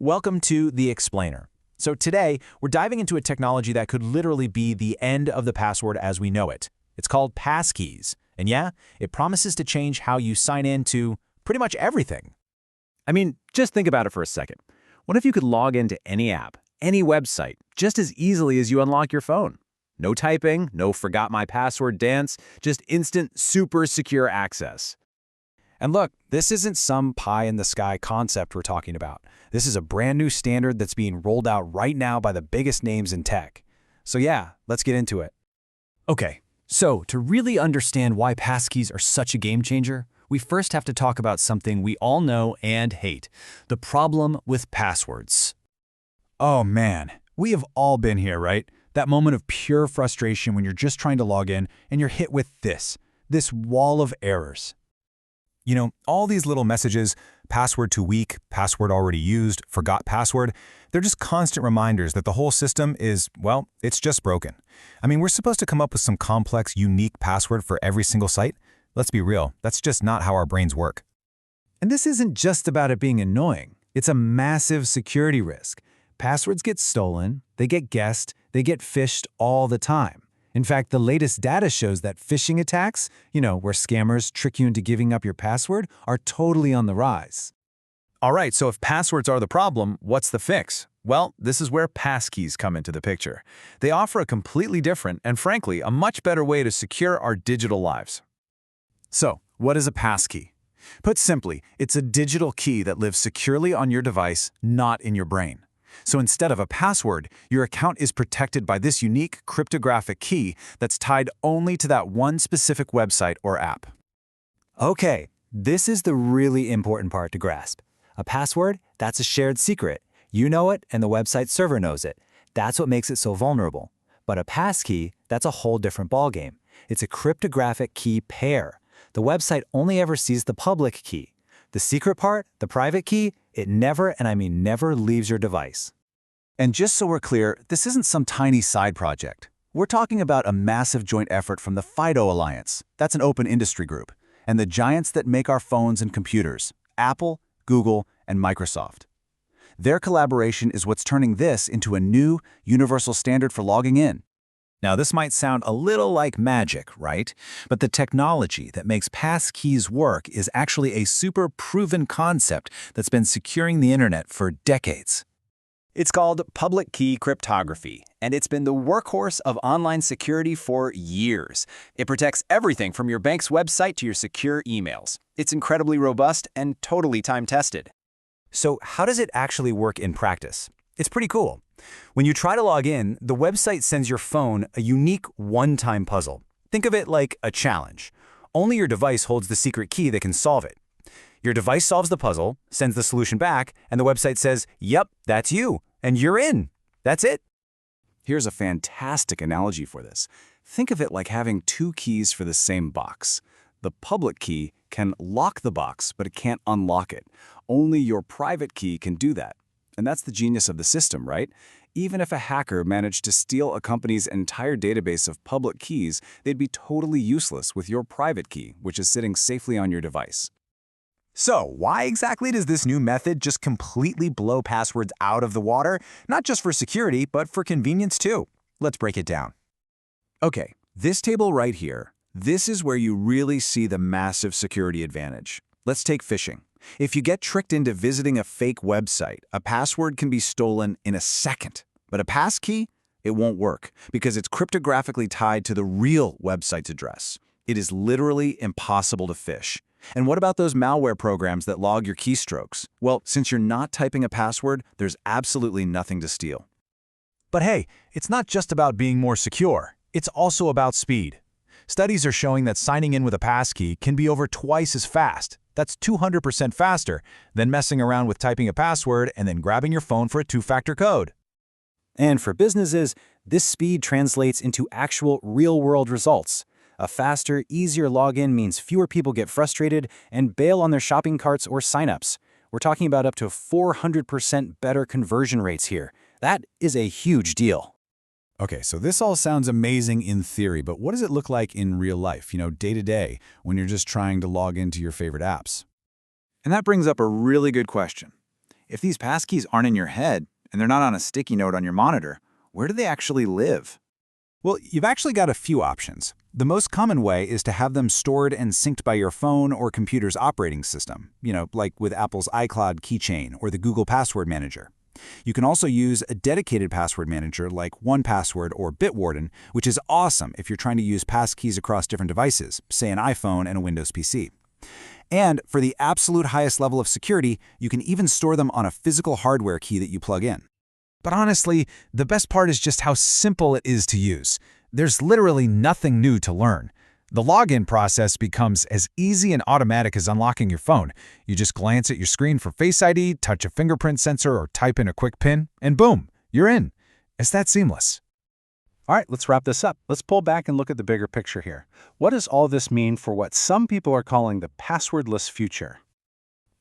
Welcome to The Explainer. So today, we're diving into a technology that could literally be the end of the password as we know it. It's called Passkeys. And yeah, it promises to change how you sign in to pretty much everything. I mean, just think about it for a second. What if you could log into any app, any website, just as easily as you unlock your phone? No typing, no forgot my password dance, just instant, super secure access. And look, this isn't some pie-in-the-sky concept we're talking about. This is a brand new standard that's being rolled out right now by the biggest names in tech. So yeah, let's get into it. Okay, so to really understand why passkeys are such a game changer, we first have to talk about something we all know and hate: the problem with passwords. Oh man, we have all been here, right? That moment of pure frustration when you're just trying to log in and you're hit with this wall of errors. You know, all these little messages, password too weak, password already used, forgot password, they're just constant reminders that the whole system is, well, it's just broken. I mean, we're supposed to come up with some complex, unique password for every single site. Let's be real, that's just not how our brains work. And this isn't just about it being annoying. It's a massive security risk. Passwords get stolen, they get guessed, they get phished all the time. In fact, the latest data shows that phishing attacks, where scammers trick you into giving up your password, are totally on the rise. All right, so if passwords are the problem, what's the fix? Well, this is where passkeys come into the picture. They offer a completely different and, frankly, a much better way to secure our digital lives. So, what is a passkey? Put simply, it's a digital key that lives securely on your device, not in your brain. So instead of a password, your account is protected by this unique cryptographic key that's tied only to that one specific website or app. Okay, this is the really important part to grasp. A password, that's a shared secret. You know it, and the website server knows it. That's what makes it so vulnerable. But a passkey, that's a whole different ballgame. It's a cryptographic key pair. The website only ever sees the public key. The secret part, the private key, it never, and I mean never, leaves your device. And just so we're clear, this isn't some tiny side project. We're talking about a massive joint effort from the FIDO Alliance, that's an open industry group, and the giants that make our phones and computers, Apple, Google, and Microsoft. Their collaboration is what's turning this into a new, universal standard for logging in. Now, this might sound a little like magic, right? But the technology that makes passkeys work is actually a super proven concept that's been securing the internet for decades. It's called public key cryptography, and it's been the workhorse of online security for years. It protects everything from your bank's website to your secure emails. It's incredibly robust and totally time-tested. So how does it actually work in practice? It's pretty cool. When you try to log in, the website sends your phone a unique one-time puzzle. Think of it like a challenge. Only your device holds the secret key that can solve it. Your device solves the puzzle, sends the solution back, and the website says, "Yep, that's you, and you're in." That's it. Here's a fantastic analogy for this. Think of it like having two keys for the same box. The public key can lock the box, but it can't unlock it. Only your private key can do that. And that's the genius of the system, right? Even if a hacker managed to steal a company's entire database of public keys, they'd be totally useless with your private key, which is sitting safely on your device. So, why exactly does this new method just completely blow passwords out of the water? Not just for security, but for convenience too. Let's break it down. Okay, this table right here, this is where you really see the massive security advantage. Let's take phishing. If you get tricked into visiting a fake website, a password can be stolen in a second. But a passkey, it won't work because it's cryptographically tied to the real website's address. It is literally impossible to phish. And what about those malware programs that log your keystrokes? Well, since you're not typing a password, there's absolutely nothing to steal. But hey, it's not just about being more secure. It's also about speed. Studies are showing that signing in with a passkey can be over twice as fast. That's 200% faster than messing around with typing a password and then grabbing your phone for a two-factor code. And for businesses, this speed translates into actual real-world results. A faster, easier login means fewer people get frustrated and bail on their shopping carts or signups. We're talking about up to 400% better conversion rates here. That is a huge deal. Okay, so this all sounds amazing in theory, but what does it look like in real life, day to day, when you're just trying to log into your favorite apps? And that brings up a really good question. If these passkeys aren't in your head, and they're not on a sticky note on your monitor, where do they actually live? Well, you've actually got a few options. The most common way is to have them stored and synced by your phone or computer's operating system, like with Apple's iCloud keychain or the Google Password Manager. You can also use a dedicated password manager like 1Password or Bitwarden, which is awesome if you're trying to use passkeys across different devices, say an iPhone and a Windows PC. And for the absolute highest level of security, you can even store them on a physical hardware key that you plug in. But honestly, the best part is just how simple it is to use. There's literally nothing new to learn. The login process becomes as easy and automatic as unlocking your phone. You just glance at your screen for Face ID, touch a fingerprint sensor, or type in a quick PIN, and boom, you're in. It's that seamless. All right, let's wrap this up. Let's pull back and look at the bigger picture here. What does all this mean for what some people are calling the passwordless future?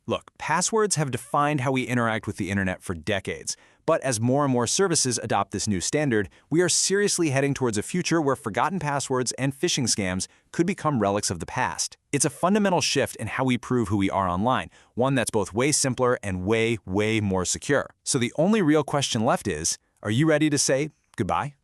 Look, passwords have defined how we interact with the internet for decades. But as more and more services adopt this new standard, we are seriously heading towards a future where forgotten passwords and phishing scams could become relics of the past. It's a fundamental shift in how we prove who we are online, one that's both way simpler and way more secure. So the only real question left is, are you ready to say goodbye?